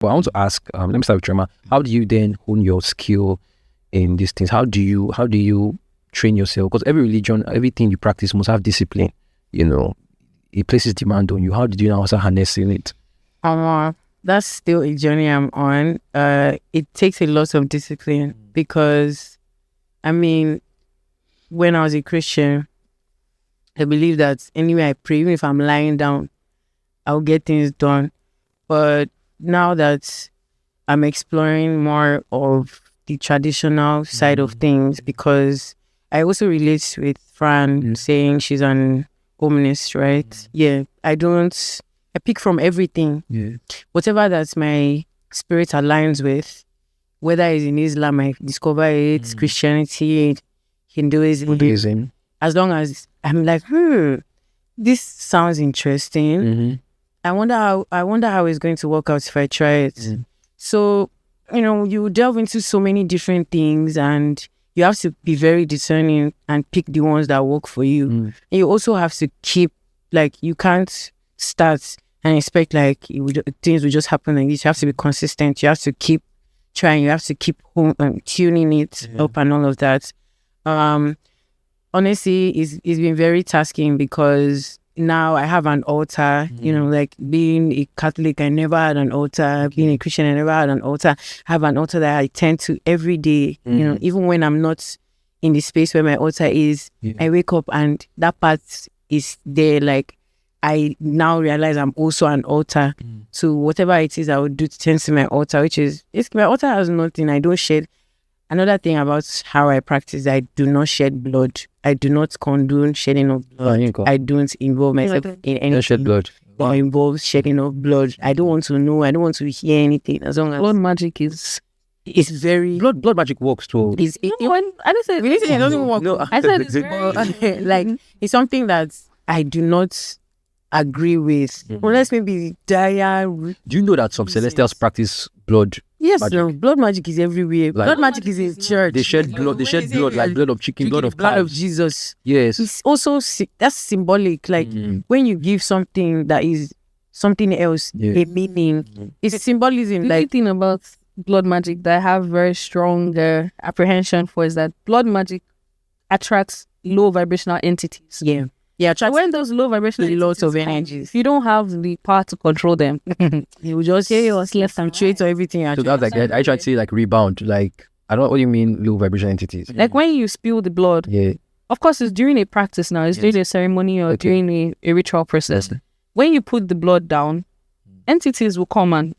But I want to ask, let me start with Trema. How do you then hone your skill in these things? How do you train yourself? Because every religion, everything you practice must have discipline. You know, it places demand on you. How did you now also harnessing it? That's still a journey I'm on. It takes a lot of discipline because, I mean, when I was a Christian, I believe that anyway I pray, even if I'm lying down, I'll get things done. But now that I'm exploring more of the traditional side of things, because I also relate with Fran saying she's an humanist, right? Yeah, I pick from everything. Yeah. Whatever that my spirit aligns with, whether it's in Islam, I discover it, Christianity, Hinduism. As long as I'm like, this sounds interesting. I wonder how it's going to work out if I try it. So, you delve into so many different things and you have to be very discerning and pick the ones that work for you. And you also have to keep, you can't start and expect things will just happen like this. You have to be consistent. You have to keep trying. You have to keep tuning it up and all of that. Honestly, it's been very tasking because now I have an altar. Being a Catholic, I never had an altar. Being a Christian, I never had an altar. I have an altar that I tend to every day. Even when I'm not in the space where my altar is, I wake up and that part is there. I now realize I'm also an altar. So whatever it is I would do to tend to my altar, my altar has nothing. I don't shed. Another thing about how I practice, I do not shed blood. I do not condone shedding of blood. I don't involve myself in anything shed blood or involve shedding of blood. I don't want to know. I don't want to hear anything. As long as blood magic is very blood magic works too. I don't say it doesn't work. No, I said it's very it's something that I do not agree with. Unless maybe dire. Do you know that some celestials practice blood? Yes, magic? No, blood magic is everywhere. Blood magic is in church. They shed blood. They shed blood like blood of chicken, blood of blood cow. of Jesus. Yes, it's also that's symbolic. When you give something that is something else a meaning, it's a symbolism. The thing about blood magic that I have very strong apprehension for is that blood magic attracts low vibrational entities. Yeah, when those low vibrational lots of energies, if you don't have the power to control them, you will just left and trade or everything. So that's I try to say rebound. I don't know what you mean low vibration entities. Like when you spill the blood. Yeah. Of course, it's during a practice now. It's during a ceremony or during a ritual process. When you put the blood down, entities will come and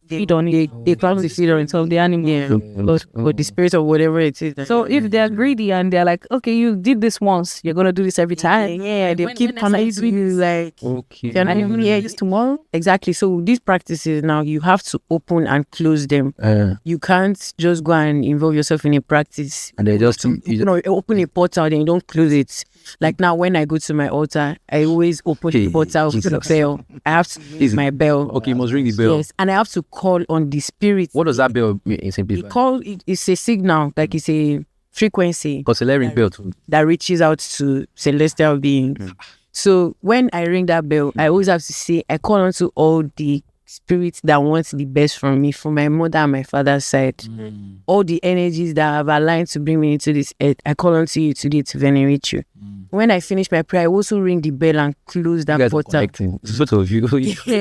feed on it. They come to feed on it of the animal, or the spirit or whatever it is. So if they're greedy and they're like, okay, you did this once, you're gonna do this every time. They keep coming to you okay. You're not even here this tomorrow. Exactly. So these practices now you have to open and close them. You can't just go and involve yourself in a practice and they just open a portal and you don't close it. Like now, when I go to my altar, I always open the portal with the bell. I have to use my bell. Okay, you must ring the bell. Yes, and I have to call on the spirit. What does that bell mean? It's a signal, it's a frequency. Because a ring bell too. That reaches out to celestial beings. So when I ring that bell, I always have to say, I call on to all the spirits that want the best from me, from my mother and my father's side. All the energies that have aligned to bring me into this earth, I call on to you today to venerate you. When I finish my prayer, I also ring the bell and close that portal.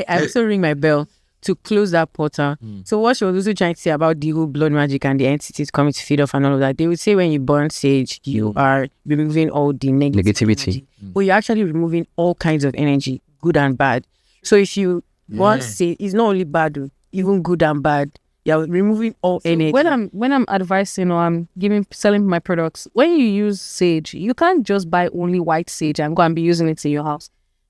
I also ring my bell to close that portal. So what she was also trying to say about the whole blood magic and the entities coming to feed off and all of that, they would say when you burn sage, you are removing all the negativity. But you're actually removing all kinds of energy, good and bad. So if you want to say, it's not only bad, even good and bad, you're removing all energy. When I'm advising or I'm selling my products, when you use sage, you can't just buy only white sage and go and be using it in your house.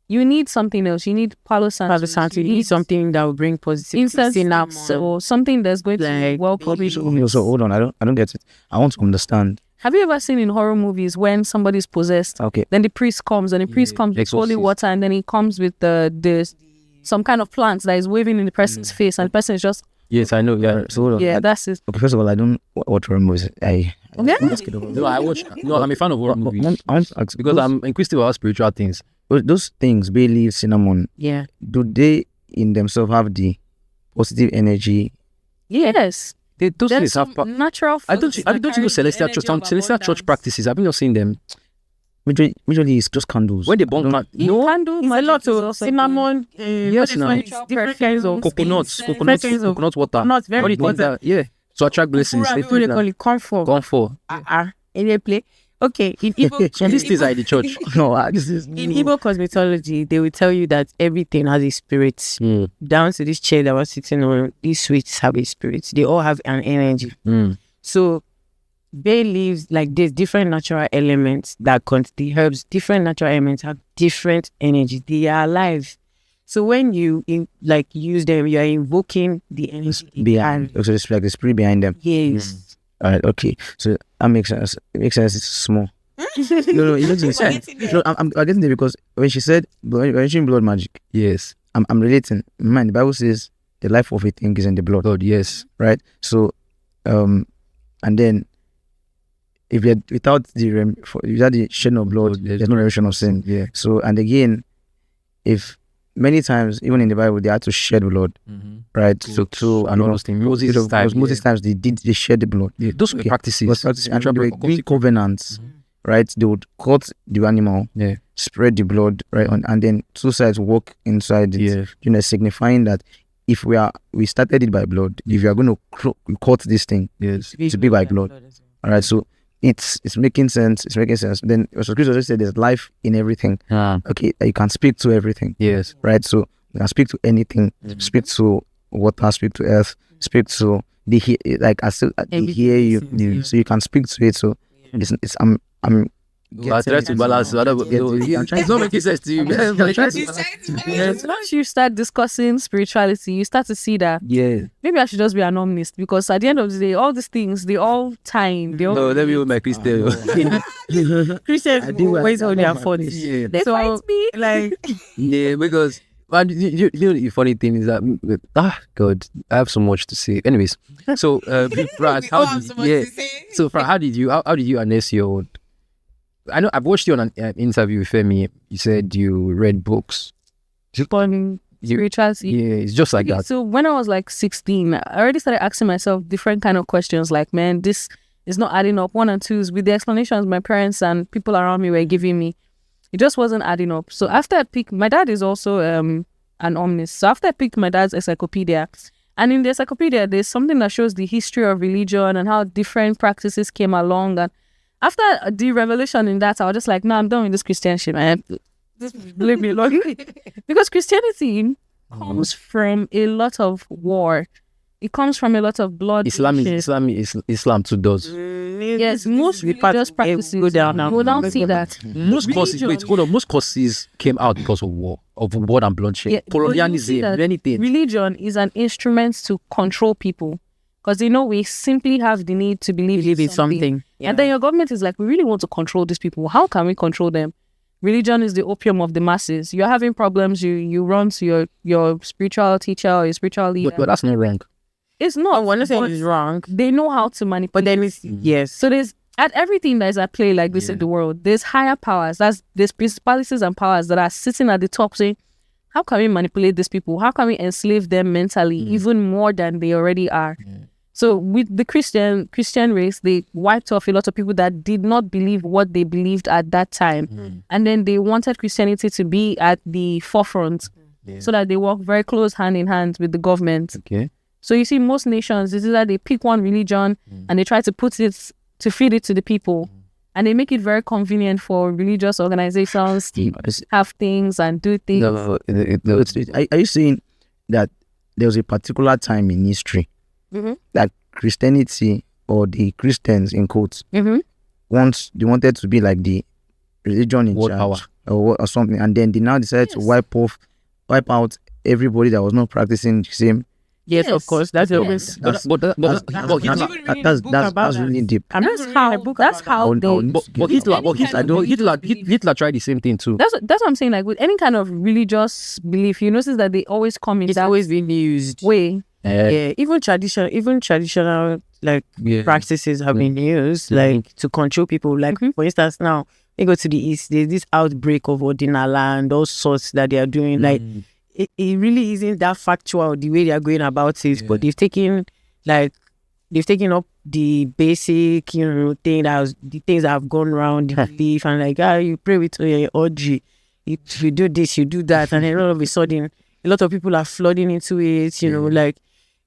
You need something else. You need Palo Santo. You need something that will bring positive incense or something that's going to welcome. So hold on, I don't get it. I want to understand. Have you ever seen in horror movies when somebody's possessed? Okay. Then the priest comes and the priest comes with holy water and then he comes with some kind of plant that is waving in the person's face and the person is just. Yes, I know. Yeah. So hold on. Yeah, that's it. Okay, first of all, I don't watch horror movies. No, I watch. No, I'm a fan of horror movies. Because I'm inquisitive about spiritual things. Those things, bay leaf, cinnamon. Yeah. Do they in themselves have the positive energy. Yes. Those There's things have. some natural. I don't you know celestial church? Some celestial church practices. Have you not seen them? Majorly it's just candles. When they burn No, candle, It's a lot of cinnamon. Yes, now. Different kinds of coconut water. Not very All the things that, yeah, to attract blessings. What do they call it? Comfort. Comfort. In a play. Okay, in Igbo, So these things are in the church. No, this is in Igbo cosmetology, they will tell you that everything has a spirit. Down to this chair that was sitting on, these sweets have a spirit. They all have an energy. So bay leaves, like there's different natural elements that the herbs, different natural elements have different energy. They are alive. So when you use them, you are invoking the energy behind. So it's like the spirit behind them. Yes. All right. Okay. So that makes sense. It makes sense. It's small. No, it makes sense. No, I'm getting there because when she said when she mentioned blood magic, Yes. I'm relating. Man, the Bible says the life of a thing is in the blood. God, yes. Right. So, and then if you're without the shedding of blood, there's no remission of sin. Yeah. So, and again, if many times, even in the Bible, they had to shed blood, right? So and all those things. Moses' times they shed the blood. Yeah, those were practices. And they were doing covenants, right? They would cut the animal, spread the blood, right? And then two sides walk inside it, signifying that if we started it by blood, if you are going to cut this thing, to be by blood. All right, so it's making sense. It's making sense. Then also Christ also said there's life in everything. Okay, you can speak to everything. Yes. Right. So you can speak to anything. Speak to water. Speak to earth. Speak to they hear you. So you can speak to it. So it's I'm I try to balance. It's not making sense to you. Once you start discussing spirituality, you start to see that maybe I should just be an omnist, because at the end of the day, all these things, they all time. They all No, let me hold my Christian. Christians always hold their faults. they fight me. Like Yeah, because you know the funny thing is that God, I have so much to say. Anyways, so Fran, how did you harness your? I know I've watched you on an interview with Femi. You said you read books. On spirituality. Yeah, it's just like that. So when I was like 16, I already started asking myself different kind of questions like, man, this is not adding up. 1 and 2s with the explanations my parents and people around me were giving me. It just wasn't adding up. So after I picked, my dad is also an omnist. So after I picked my dad's encyclopedia, and in the encyclopedia, there's something that shows the history of religion and how different practices came along. And after the revelation in that, I was just like, no, I'm done with this Christian shit, man. Just leave me alone. Because Christianity comes from a lot of war. It comes from a lot of blood. Islam too does. Yes, most religious practices go down now. We don't see that. Most causes, most causes came out because of war, and bloodshed, colonialism, anything. Religion is an instrument to control people. Because we simply have the need to believe in something. Yeah. And then your government is like, we really want to control these people. How can we control them? Religion is the opium of the masses. You're having problems, you run to your spiritual teacher or your spiritual leader. But that's not wrong. It's not. When I say it's wrong, they know how to manipulate. But then yes. So there's at everything that is at play like this in the world, there's higher powers. There's principalities and powers that are sitting at the top saying, how can we manipulate these people? How can we enslave them mentally even more than they already are? So with the Christian race, they wiped off a lot of people that did not believe what they believed at that time. And then they wanted Christianity to be at the forefront so that they work very close hand in hand with the government. Okay. So you see most nations, this is that they pick one religion and they try to put it, to feed it to the people. And they make it very convenient for religious organizations to have things and do things. No, are you saying that there was a particular time in history that Christianity or the Christians in quotes once they wanted to be like the religion in charge or something, and then they now decided to wipe out everybody that was not practicing the same? Yes, of course. That's always. That's really deep. And that's how Hitler tried the same thing too. That's what I'm saying. Like with any kind of religious belief, you notice that they always come in. It's always been used. Way. Even traditional practices have been used like to control people. Like for instance, now they go to the east, there's this outbreak of Ordinala and all sorts that they are doing. Like it really isn't that factual the way they are going about it, but they've taken up the basic, the things that have gone around the belief, and like, you pray with your orgy, if you do this, you do that, and then all of a sudden, a lot of people are flooding into it, like,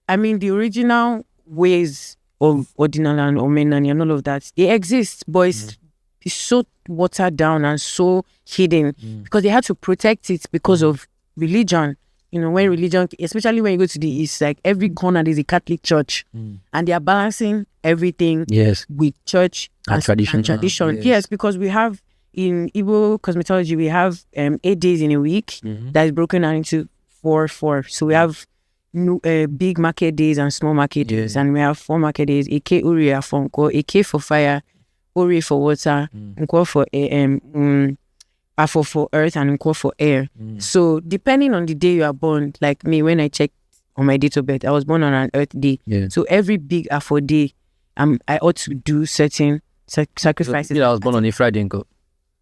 I mean, the original ways of ordinal and omenani and all of that, they exist, but it's so watered down and so hidden because they had to protect it because of religion. When religion, especially when you go to the East, like every corner there's a Catholic church, and they are balancing everything with church and tradition. Yes, because we have in Igbo cosmetology, we have 8 days in a week that is broken down into 4. So we have big market days and small market days, and we have 4 market days: Eke, Uri, Afonko, Eke for fire, Uri for water, Nko for Afo for earth, and Nko for air. So depending on the day you are born, like me, when I checked on my date of birth, I was born on an earth day. So every big Afo day, I ought to do certain sacrifices. I was born on a Friday, Nko.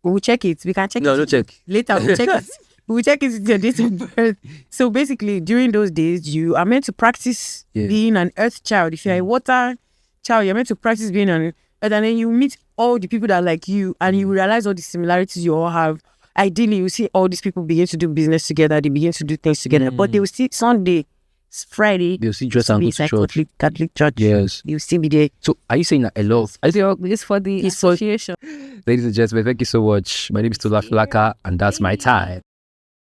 We'll check it. We can check it. No, don't check. Later, we'll check it. We'll check it with your date of birth. So basically, during those days, you are meant to practice being an earth child. If you're a water child, you're meant to practice being an earth, and then you meet all the people that are like you, and you realize all the similarities you all have. Ideally, you see all these people begin to do business together. They begin to do things together. But they will see Sunday, Friday. They'll see dress and go to church. Catholic church. Yes. You'll still be there. So are you saying that a lot? It's for the association. Ladies and gentlemen, thank you so much. My name is Tola Flaka, and that's my time.